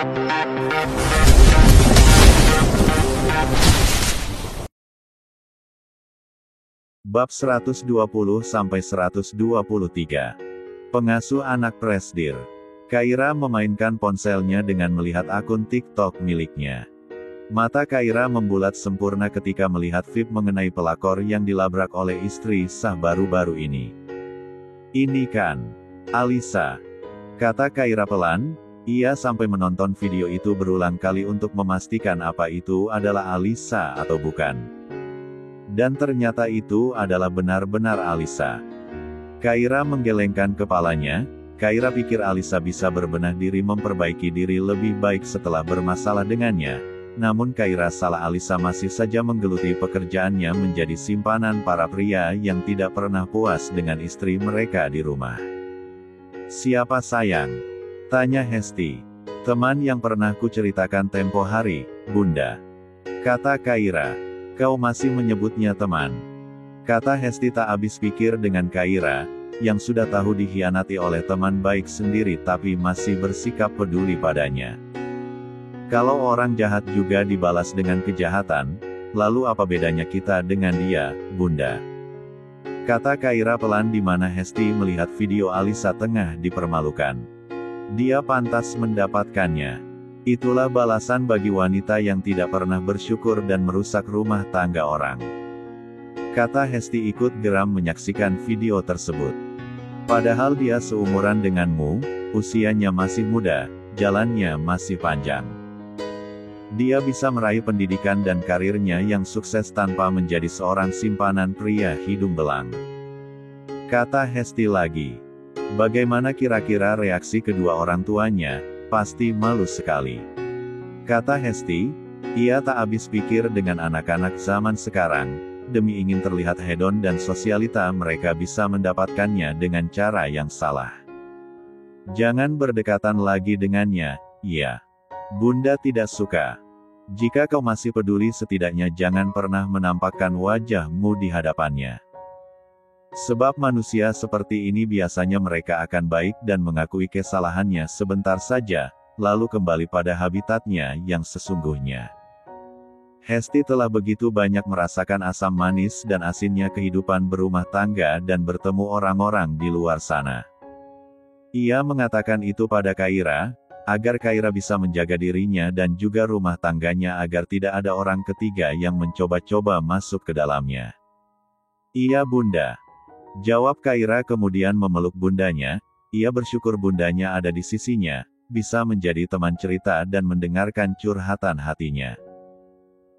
Bab 120-123. Pengasuh anak Presdir. Kaira memainkan ponselnya dengan melihat akun TikTok miliknya. Mata Kaira membulat sempurna ketika melihat feed mengenai pelakor yang dilabrak oleh istri sah baru-baru ini. "Ini kan Alisa," kata Kaira pelan. Ia sampai menonton video itu berulang kali untuk memastikan apa itu adalah Alisa atau bukan. Dan ternyata itu adalah benar-benar Alisa. Kaira menggelengkan kepalanya. Kaira pikir Alisa bisa berbenah diri memperbaiki diri lebih baik setelah bermasalah dengannya. Namun Kaira salah, Alisa masih saja menggeluti pekerjaannya menjadi simpanan para pria yang tidak pernah puas dengan istri mereka di rumah. "Siapa sayang?" tanya Hesti. "Teman yang pernah kuceritakan tempo hari, Bunda," kata Kaira. "Kau masih menyebutnya teman?" kata Hesti tak habis pikir dengan Kaira, yang sudah tahu dikhianati oleh teman baik sendiri tapi masih bersikap peduli padanya. "Kalau orang jahat juga dibalas dengan kejahatan, lalu apa bedanya kita dengan dia, Bunda?" kata Kaira pelan, di mana Hesti melihat video Alisa tengah dipermalukan. Dia pantas mendapatkannya. Itulah balasan bagi wanita yang tidak pernah bersyukur dan merusak rumah tangga orang, kata Hesti ikut geram menyaksikan video tersebut. "Padahal dia seumuran denganmu, usianya masih muda, jalannya masih panjang. Dia bisa meraih pendidikan dan karirnya yang sukses tanpa menjadi seorang simpanan pria hidung belang," kata Hesti lagi. "Bagaimana kira-kira reaksi kedua orang tuanya? Pasti malu sekali," kata Hesti. Ia tak habis pikir dengan anak-anak zaman sekarang, demi ingin terlihat hedon dan sosialita mereka bisa mendapatkannya dengan cara yang salah. "Jangan berdekatan lagi dengannya, ya. Bunda tidak suka. Jika kau masih peduli setidaknya jangan pernah menampakkan wajahmu di hadapannya. Sebab manusia seperti ini biasanya mereka akan baik dan mengakui kesalahannya sebentar saja, lalu kembali pada habitatnya yang sesungguhnya." Hesti telah begitu banyak merasakan asam manis dan asinnya kehidupan berumah tangga dan bertemu orang-orang di luar sana. Ia mengatakan itu pada Kaira, agar Kaira bisa menjaga dirinya dan juga rumah tangganya agar tidak ada orang ketiga yang mencoba-coba masuk ke dalamnya. "Iya Bunda," jawab Kaira kemudian memeluk bundanya. Ia bersyukur bundanya ada di sisinya, bisa menjadi teman cerita dan mendengarkan curhatan hatinya.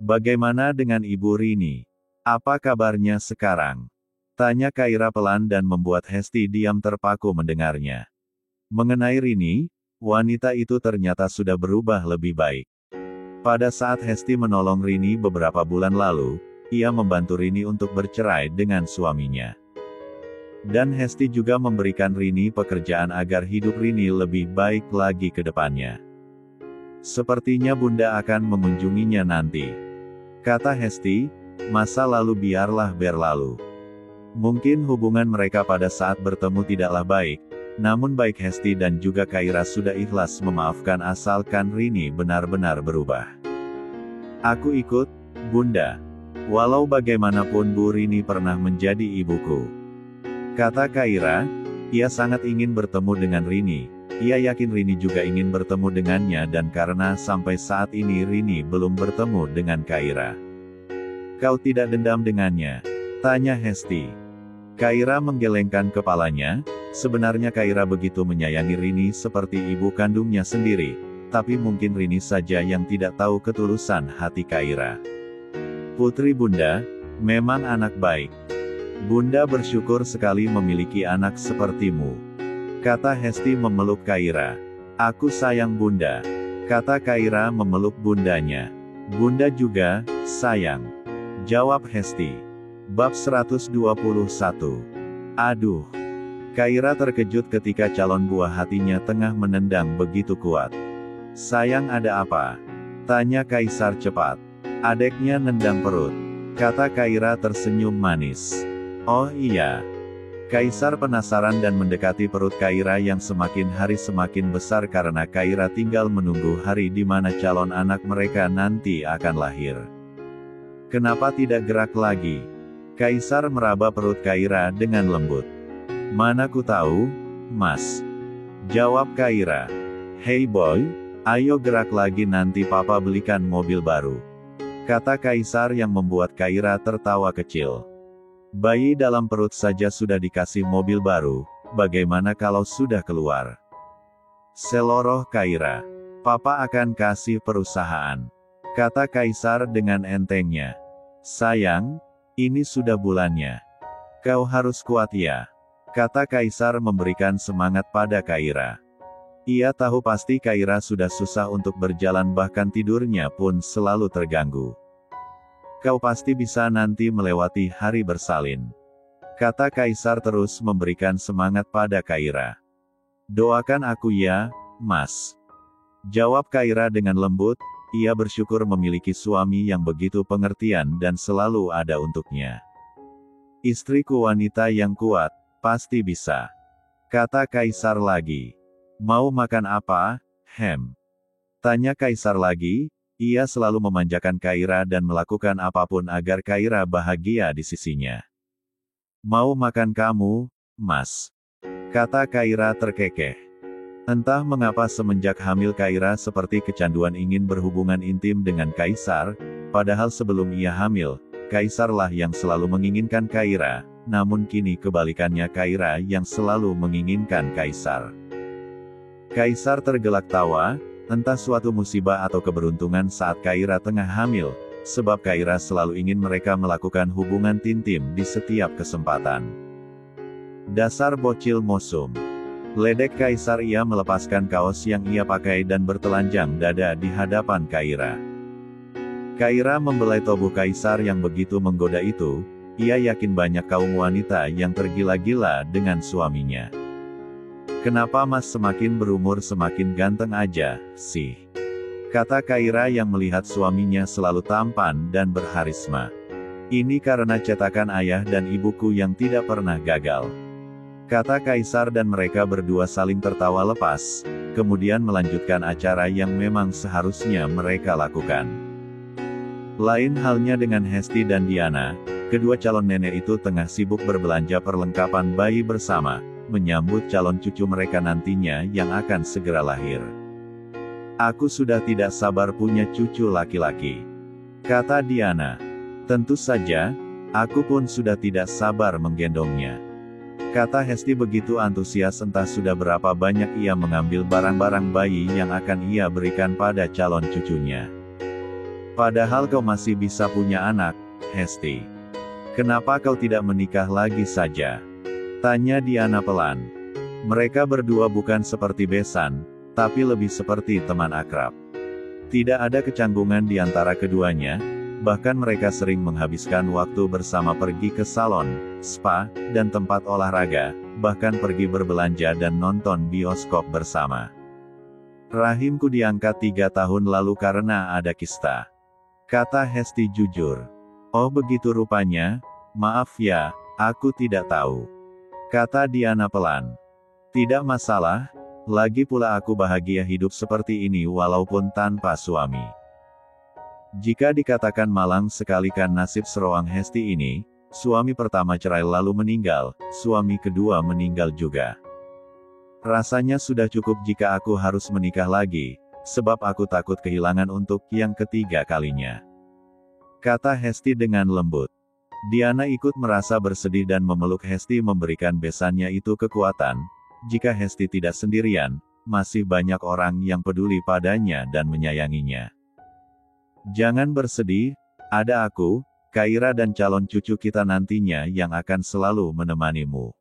"Bagaimana dengan Ibu Rini? Apa kabarnya sekarang?" tanya Kaira pelan dan membuat Hesti diam terpaku mendengarnya. Mengenai Rini, wanita itu ternyata sudah berubah lebih baik. Pada saat Hesti menolong Rini beberapa bulan lalu, ia membantu Rini untuk bercerai dengan suaminya. Dan Hesti juga memberikan Rini pekerjaan agar hidup Rini lebih baik lagi ke depannya. "Sepertinya Bunda akan mengunjunginya nanti," kata Hesti. "Masa lalu biarlah berlalu." Mungkin hubungan mereka pada saat bertemu tidaklah baik, namun baik Hesti dan juga Kaira sudah ikhlas memaafkan asalkan Rini benar-benar berubah. "Aku ikut, Bunda. Walau bagaimanapun Bu Rini pernah menjadi ibuku," kata Kaira. Ia sangat ingin bertemu dengan Rini. Ia yakin Rini juga ingin bertemu dengannya dan karena sampai saat ini Rini belum bertemu dengan Kaira. "Kau tidak dendam dengannya?" tanya Hesti. Kaira menggelengkan kepalanya. Sebenarnya Kaira begitu menyayangi Rini seperti ibu kandungnya sendiri, tapi mungkin Rini saja yang tidak tahu ketulusan hati Kaira. "Putri Bunda, memang anak baik. Bunda bersyukur sekali memiliki anak sepertimu," kata Hesti memeluk Kaira. "Aku sayang Bunda," kata Kaira memeluk bundanya. "Bunda juga, sayang," jawab Hesti. Bab 121. Aduh. Kaira terkejut ketika calon buah hatinya tengah menendang begitu kuat. "Sayang, ada apa?" tanya Kaisar cepat. "Adeknya nendang perut," kata Kaira tersenyum manis. "Oh iya," Kaisar penasaran dan mendekati perut Kaira yang semakin hari semakin besar karena Kaira tinggal menunggu hari di mana calon anak mereka nanti akan lahir. Kenapa tidak gerak lagi? Kaisar meraba perut Kaira dengan lembut. Mana ku tahu, Mas. Jawab Kaira. Hey boy, ayo gerak lagi nanti papa belikan mobil baru. Kata Kaisar yang membuat Kaira tertawa kecil. Bayi dalam perut saja sudah dikasih mobil baru, bagaimana kalau sudah keluar? Seloroh Kaira. Papa akan kasih perusahaan. Kata Kaisar dengan entengnya. Sayang, ini sudah bulannya. Kau harus kuat ya. Kata Kaisar memberikan semangat pada Kaira. Ia tahu pasti Kaira sudah susah untuk berjalan bahkan tidurnya pun selalu terganggu. Kau pasti bisa nanti melewati hari bersalin. Kata Kaisar terus memberikan semangat pada Kaira. Doakan aku ya, Mas. Jawab Kaira dengan lembut, ia bersyukur memiliki suami yang begitu pengertian dan selalu ada untuknya. Istriku wanita yang kuat, pasti bisa. Kata Kaisar lagi. Mau makan apa, Hem? Tanya Kaisar lagi. Ia selalu memanjakan Kaira dan melakukan apapun agar Kaira bahagia di sisinya. Mau makan kamu, Mas? Kata Kaira terkekeh. Entah mengapa semenjak hamil Kaira seperti kecanduan ingin berhubungan intim dengan Kaisar, padahal sebelum ia hamil, Kaisarlah yang selalu menginginkan Kaira, namun kini kebalikannya Kaira yang selalu menginginkan Kaisar. Kaisar tergelak tawa. Entah suatu musibah atau keberuntungan saat Kaira tengah hamil, sebab Kaira selalu ingin mereka melakukan hubungan intim di setiap kesempatan. Dasar bocil mosum. Ledek Kaisar ia melepaskan kaos yang ia pakai dan bertelanjang dada di hadapan Kaira. Kaira membelai tubuh Kaisar yang begitu menggoda itu, ia yakin banyak kaum wanita yang tergila-gila dengan suaminya. Kenapa Mas semakin berumur semakin ganteng aja, sih? Kata Kaira yang melihat suaminya selalu tampan dan berharisma. Ini karena cetakan ayah dan ibuku yang tidak pernah gagal. Kata Kaisar dan mereka berdua saling tertawa lepas, kemudian melanjutkan acara yang memang seharusnya mereka lakukan. Lain halnya dengan Hesti dan Diana, kedua calon nenek itu tengah sibuk berbelanja perlengkapan bayi bersama, menyambut calon cucu mereka nantinya yang akan segera lahir. Aku sudah tidak sabar punya cucu laki-laki. Kata Diana. Tentu saja, aku pun sudah tidak sabar menggendongnya. Kata Hesti begitu antusias entah sudah berapa banyak ia mengambil barang-barang bayi yang akan ia berikan pada calon cucunya. Padahal kau masih bisa punya anak, Hesti. Kenapa kau tidak menikah lagi saja? Tanya Diana pelan. Mereka berdua bukan seperti besan, tapi lebih seperti teman akrab. Tidak ada kecanggungan di antara keduanya, bahkan mereka sering menghabiskan waktu bersama pergi ke salon, spa, dan tempat olahraga, bahkan pergi berbelanja dan nonton bioskop bersama. Rahimku diangkat 3 tahun lalu karena ada kista. Kata Hesti jujur. Oh begitu rupanya, maaf ya, aku tidak tahu. Kata Diana pelan. Tidak masalah, lagi pula aku bahagia hidup seperti ini walaupun tanpa suami. Jika dikatakan malang sekali kan nasib seroang Hesti ini, suami pertama cerai lalu meninggal, suami kedua meninggal juga. Rasanya sudah cukup jika aku harus menikah lagi, sebab aku takut kehilangan untuk yang ketiga kalinya. Kata Hesti dengan lembut. Diana ikut merasa bersedih dan memeluk Hesti memberikan besannya itu kekuatan. Jika Hesti tidak sendirian, masih banyak orang yang peduli padanya dan menyayanginya. Jangan bersedih, ada aku, Kaira dan calon cucu kita nantinya yang akan selalu menemanimu.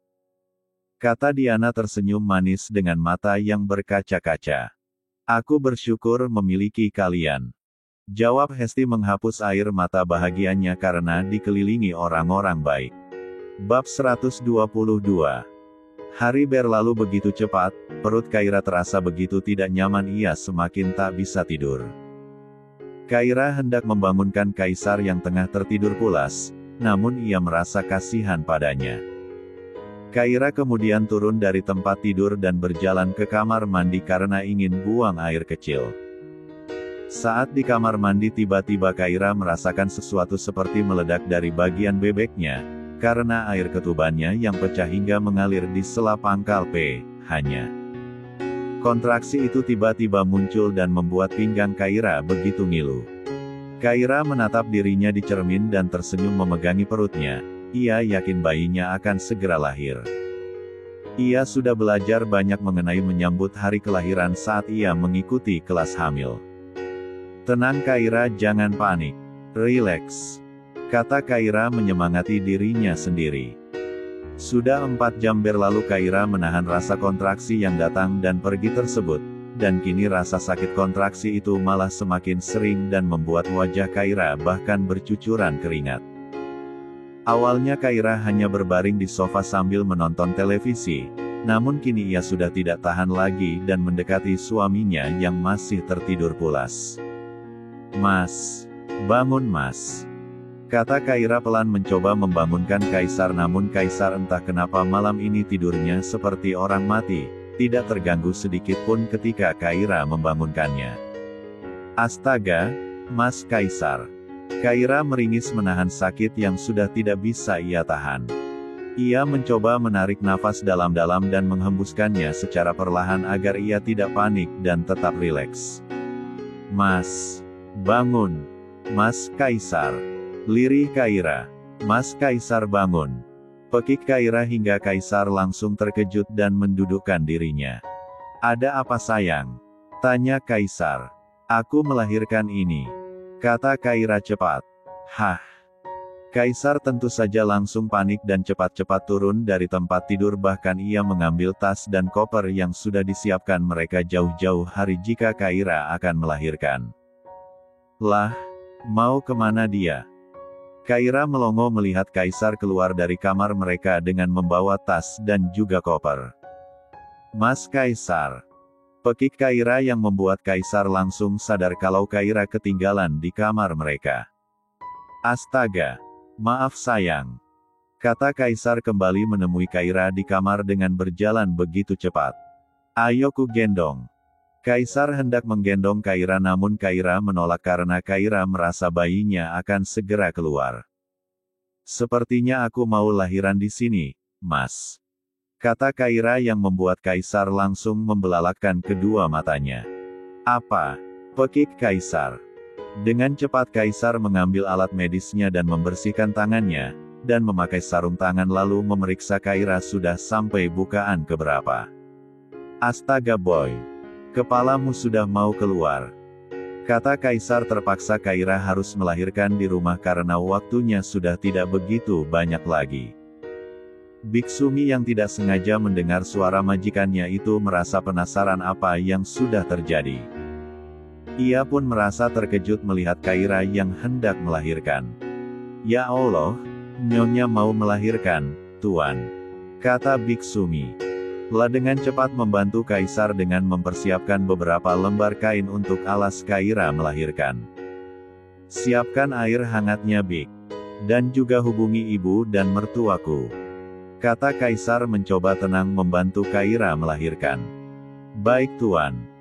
Kata Diana tersenyum manis dengan mata yang berkaca-kaca. Aku bersyukur memiliki kalian. Jawab Hesti menghapus air mata bahagianya karena dikelilingi orang-orang baik. Bab 122. Hari berlalu begitu cepat, perut Kaira terasa begitu tidak nyaman ia semakin tak bisa tidur. Kaira hendak membangunkan Kaisar yang tengah tertidur pulas, namun ia merasa kasihan padanya. Kaira kemudian turun dari tempat tidur dan berjalan ke kamar mandi karena ingin buang air kecil. Saat di kamar mandi tiba-tiba Kaira merasakan sesuatu seperti meledak dari bagian bebeknya, karena air ketubannya yang pecah hingga mengalir di sela pangkal pH-nya. Kontraksi itu tiba-tiba muncul dan membuat pinggang Kaira begitu ngilu. Kaira menatap dirinya di cermin dan tersenyum memegangi perutnya. Ia yakin bayinya akan segera lahir. Ia sudah belajar banyak mengenai menyambut hari kelahiran saat ia mengikuti kelas hamil. Tenang Kaira, jangan panik. Rileks, kata Kaira menyemangati dirinya sendiri. Sudah 4 jam berlalu Kaira menahan rasa kontraksi yang datang dan pergi tersebut, dan kini rasa sakit kontraksi itu malah semakin sering dan membuat wajah Kaira bahkan bercucuran keringat. Awalnya Kaira hanya berbaring di sofa sambil menonton televisi, namun kini ia sudah tidak tahan lagi dan mendekati suaminya yang masih tertidur pulas. "Mas, bangun mas," kata Kaira pelan mencoba membangunkan Kaisar, namun Kaisar entah kenapa malam ini tidurnya seperti orang mati, tidak terganggu sedikit pun ketika Kaira membangunkannya. "Astaga, Mas Kaisar." Kaira meringis menahan sakit yang sudah tidak bisa ia tahan. Ia mencoba menarik nafas dalam-dalam dan menghembuskannya secara perlahan agar ia tidak panik dan tetap rileks. "Mas, bangun. Mas Kaisar." Lirih Kaira. "Mas Kaisar bangun." Pekik Kaira hingga Kaisar langsung terkejut dan mendudukkan dirinya. "Ada apa sayang?" tanya Kaisar. "Aku melahirkan ini," kata Kaira cepat. "Hah?" Kaisar tentu saja langsung panik dan cepat-cepat turun dari tempat tidur, bahkan ia mengambil tas dan koper yang sudah disiapkan mereka jauh-jauh hari jika Kaira akan melahirkan. "Lah, mau kemana dia?" Kaira melongo melihat Kaisar keluar dari kamar mereka dengan membawa tas dan juga koper. "Mas Kaisar." Pekik Kaira yang membuat Kaisar langsung sadar kalau Kaira ketinggalan di kamar mereka. "Astaga, maaf sayang," kata Kaisar kembali menemui Kaira di kamar dengan berjalan begitu cepat. "Ayo ku gendong." Kaisar hendak menggendong Kaira namun Kaira menolak karena Kaira merasa bayinya akan segera keluar. "Sepertinya aku mau lahiran di sini, Mas," kata Kaira yang membuat Kaisar langsung membelalakkan kedua matanya. "Apa?" pekik Kaisar. Dengan cepat Kaisar mengambil alat medisnya dan membersihkan tangannya, dan memakai sarung tangan lalu memeriksa Kaira sudah sampai bukaan keberapa. "Astaga boy, kepalamu sudah mau keluar," kata Kaisar. Terpaksa Kaira harus melahirkan di rumah karena waktunya sudah tidak begitu banyak lagi. Biksumi yang tidak sengaja mendengar suara majikannya itu merasa penasaran apa yang sudah terjadi. Ia pun merasa terkejut melihat Kaira yang hendak melahirkan. "Ya Allah, Nyonya mau melahirkan, Tuan," kata Biksumi. Dengan cepat membantu Kaisar dengan mempersiapkan beberapa lembar kain untuk alas Kaira melahirkan. "Siapkan air hangatnya Bik. Dan juga hubungi ibu dan mertuaku," kata Kaisar mencoba tenang membantu Kaira melahirkan. "Baik Tuan."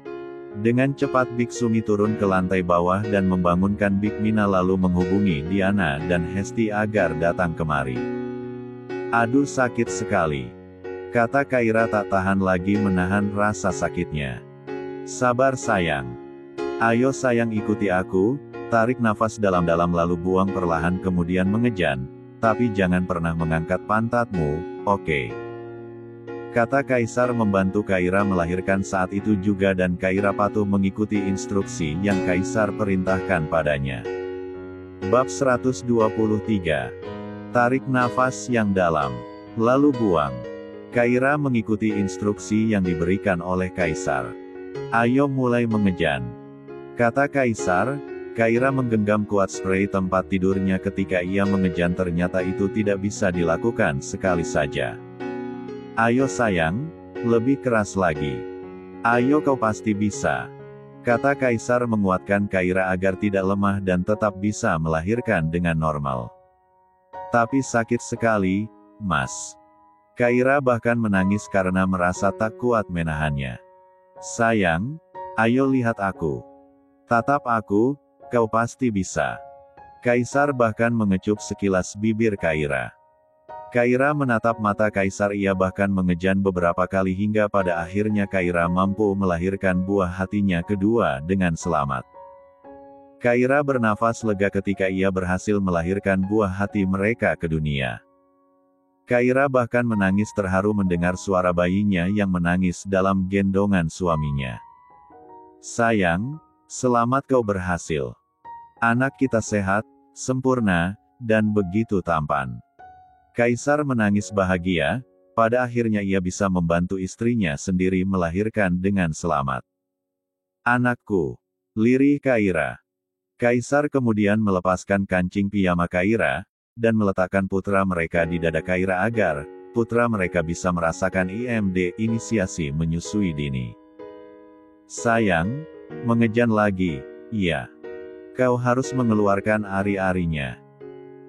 Dengan cepat Biksumi turun ke lantai bawah dan membangunkan Bikmina lalu menghubungi Diana dan Hesti agar datang kemari. "Aduh sakit sekali," kata Kaira tak tahan lagi menahan rasa sakitnya. "Sabar sayang. Ayo sayang ikuti aku, tarik nafas dalam-dalam lalu buang perlahan kemudian mengejan, tapi jangan pernah mengangkat pantatmu, oke?" kata Kaisar membantu Kaira melahirkan saat itu juga dan Kaira patuh mengikuti instruksi yang Kaisar perintahkan padanya. Bab 123. Tarik nafas yang dalam, lalu buang. Kaira mengikuti instruksi yang diberikan oleh Kaisar. "Ayo mulai mengejan," kata Kaisar. Kaira menggenggam kuat spray tempat tidurnya ketika ia mengejan, ternyata itu tidak bisa dilakukan sekali saja. "Ayo sayang, lebih keras lagi. Ayo kau pasti bisa," kata Kaisar menguatkan Kaira agar tidak lemah dan tetap bisa melahirkan dengan normal. "Tapi sakit sekali, Mas," Kaira bahkan menangis karena merasa tak kuat menahannya. Sayang, ayo lihat aku. Tatap aku, kau pasti bisa. Kaisar bahkan mengecup sekilas bibir Kaira. Kaira menatap mata Kaisar, ia bahkan mengejan beberapa kali hingga pada akhirnya Kaira mampu melahirkan buah hatinya kedua dengan selamat. Kaira bernafas lega ketika ia berhasil melahirkan buah hati mereka ke dunia. Kaira bahkan menangis terharu mendengar suara bayinya yang menangis dalam gendongan suaminya. Sayang, selamat kau berhasil. Anak kita sehat, sempurna, dan begitu tampan. Kaisar menangis bahagia, pada akhirnya ia bisa membantu istrinya sendiri melahirkan dengan selamat. Anakku, lirih Kaira. Kaisar kemudian melepaskan kancing piyama Kaira, dan meletakkan putra mereka di dada Kaira agar putra mereka bisa merasakan IMD, inisiasi menyusui dini. Sayang, mengejan lagi, iya. Kau harus mengeluarkan ari-arinya.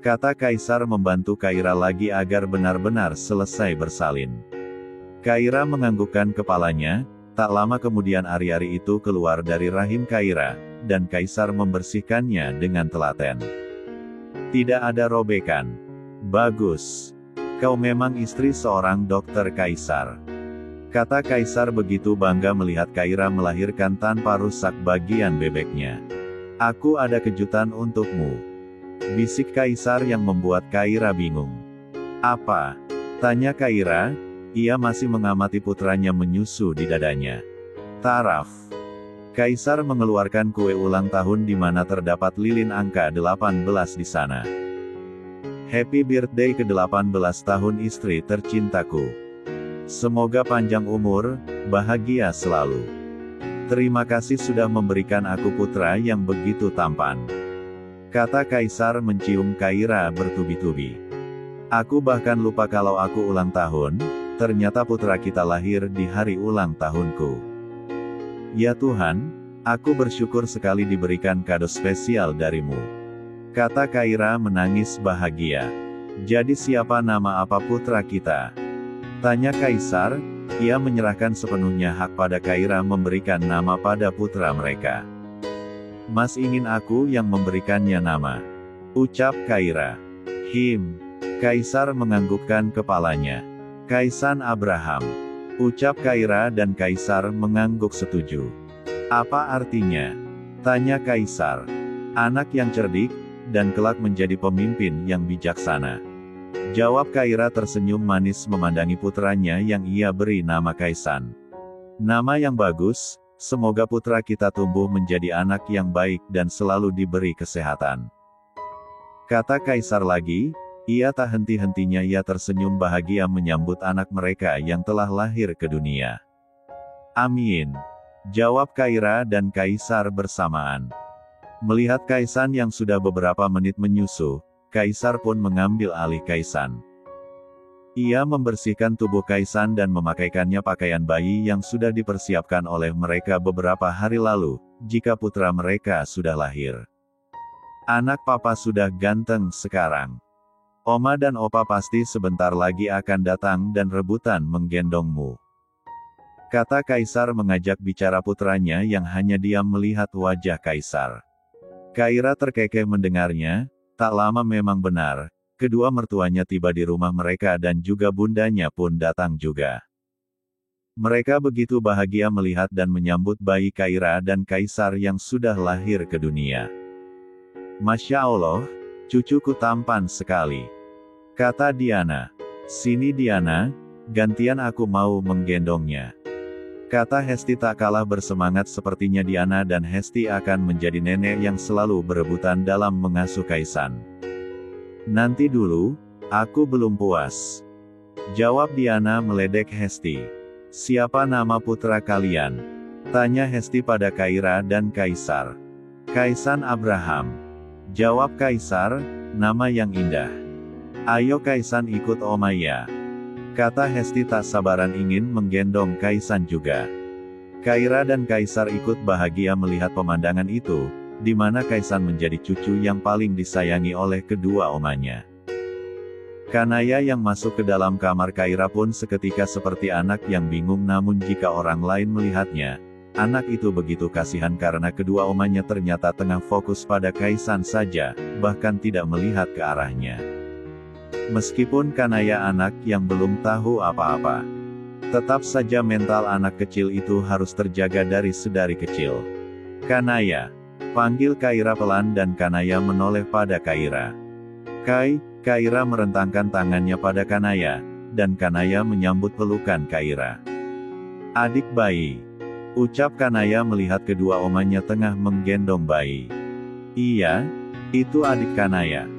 Kata Kaisar membantu Kaira lagi agar benar-benar selesai bersalin. Kaira menganggukkan kepalanya, tak lama kemudian ari-ari itu keluar dari rahim Kaira, dan Kaisar membersihkannya dengan telaten. Tidak ada robekan. Bagus. Kau memang istri seorang dokter, Kaisar. Kata Kaisar begitu bangga melihat Kaira melahirkan tanpa rusak bagian bebeknya. Aku ada kejutan untukmu. Bisik Kaisar yang membuat Kaira bingung. Apa? Tanya Kaira, ia masih mengamati putranya menyusu di dadanya. Taraf. Kaisar mengeluarkan kue ulang tahun di mana terdapat lilin angka 18 di sana. Happy birthday ke-18 tahun istri tercintaku. Semoga panjang umur, bahagia selalu. Terima kasih sudah memberikan aku putra yang begitu tampan. Kata Kaisar mencium Kaira bertubi-tubi. Aku bahkan lupa kalau aku ulang tahun, ternyata putra kita lahir di hari ulang tahunku. Ya Tuhan, aku bersyukur sekali diberikan kado spesial darimu. Kata Kaira menangis bahagia. Jadi siapa nama apa putra kita? Tanya Kaisar, ia menyerahkan sepenuhnya hak pada Kaira memberikan nama pada putra mereka. Mas ingin aku yang memberikannya nama. Ucap Kaira. Kaisar menganggukkan kepalanya. Kaisan Abraham. Ucap Kaira dan Kaisar mengangguk setuju. Apa artinya? Tanya Kaisar. Anak yang cerdik, dan kelak menjadi pemimpin yang bijaksana. Jawab Kaira tersenyum manis memandangi putranya yang ia beri nama Kaisan. Nama yang bagus. Semoga putra kita tumbuh menjadi anak yang baik dan selalu diberi kesehatan. Kata Kaisar lagi, ia tak henti-hentinya ia tersenyum bahagia menyambut anak mereka yang telah lahir ke dunia. Amin. Jawab Kaira dan Kaisar bersamaan. Melihat Kaisan yang sudah beberapa menit menyusu, Kaisar pun mengambil alih Kaisan. Ia membersihkan tubuh Kaisan dan memakaikannya pakaian bayi yang sudah dipersiapkan oleh mereka beberapa hari lalu, jika putra mereka sudah lahir. Anak papa sudah ganteng sekarang. Oma dan opa pasti sebentar lagi akan datang dan rebutan menggendongmu. Kata Kaisar mengajak bicara putranya yang hanya diam melihat wajah Kaisar. Kaira terkekeh mendengarnya, tak lama memang benar. Kedua mertuanya tiba di rumah mereka dan juga bundanya pun datang juga. Mereka begitu bahagia melihat dan menyambut bayi Kaira dan Kaisar yang sudah lahir ke dunia. Masya Allah, cucuku tampan sekali. Kata Diana. Sini Diana, gantian aku mau menggendongnya. Kata Hesti tak kalah bersemangat sepertinya Diana dan Hesti akan menjadi nenek yang selalu berebutan dalam mengasuh Kaisan. Nanti dulu, aku belum puas. Jawab Diana meledek Hesti. Siapa nama putra kalian? Tanya Hesti pada Kaira dan Kaisar. Kaisan Abraham. Jawab Kaisar, nama yang indah. Ayo Kaisan ikut Oma ya. Kata Hesti tak sabaran ingin menggendong Kaisan juga. Kaira dan Kaisar ikut bahagia melihat pemandangan itu, di mana Kaisan menjadi cucu yang paling disayangi oleh kedua omanya. Kanaya yang masuk ke dalam kamar Kaira pun seketika seperti anak yang bingung, namun jika orang lain melihatnya, anak itu begitu kasihan karena kedua omanya ternyata tengah fokus pada Kaisan saja, bahkan tidak melihat ke arahnya. Meskipun Kanaya anak yang belum tahu apa-apa, tetap saja mental anak kecil itu harus terjaga dari sedari kecil. Kanaya, panggil Kaira pelan, dan Kanaya menoleh pada Kaira. Kaira merentangkan tangannya pada Kanaya, dan Kanaya menyambut pelukan Kaira. Adik bayi, ucap Kanaya melihat kedua omanya tengah menggendong bayi. Iya, itu adik Kanaya,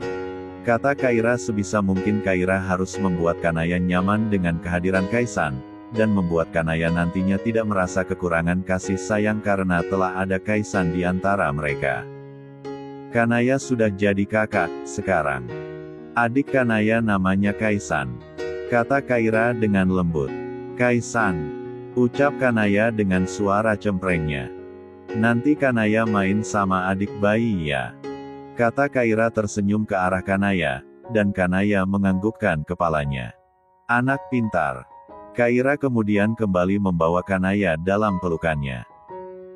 kata Kaira. Sebisa mungkin Kaira harus membuat Kanaya nyaman dengan kehadiran Kaisan, dan membuat Kanaya nantinya tidak merasa kekurangan kasih sayang karena telah ada Kaisan di antara mereka. Kanaya sudah jadi kakak sekarang. Adik Kanaya namanya Kaisan, kata Kaira dengan lembut. Kaisan, ucap Kanaya dengan suara cemprengnya. Nanti Kanaya main sama adik bayi ya, kata Kaira tersenyum ke arah Kanaya, dan Kanaya menganggukkan kepalanya. Anak pintar. Kaira kemudian kembali membawa Kanaya dalam pelukannya.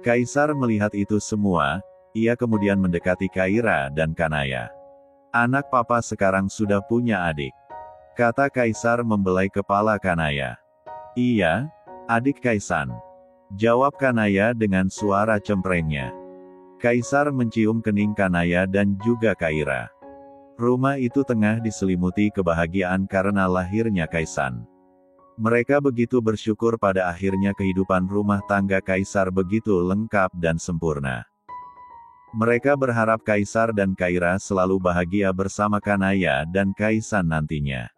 Kaisar melihat itu semua, ia kemudian mendekati Kaira dan Kanaya. Anak papa sekarang sudah punya adik, kata Kaisar membelai kepala Kanaya. Iya, adik Kaisan, jawab Kanaya dengan suara cemprengnya. Kaisar mencium kening Kanaya dan juga Kaira. Rumah itu tengah diselimuti kebahagiaan karena lahirnya Kaisan. Mereka begitu bersyukur pada akhirnya kehidupan rumah tangga Kaisar begitu lengkap dan sempurna. Mereka berharap Kaisar dan Kaira selalu bahagia bersama Kanaya dan Kaisan nantinya.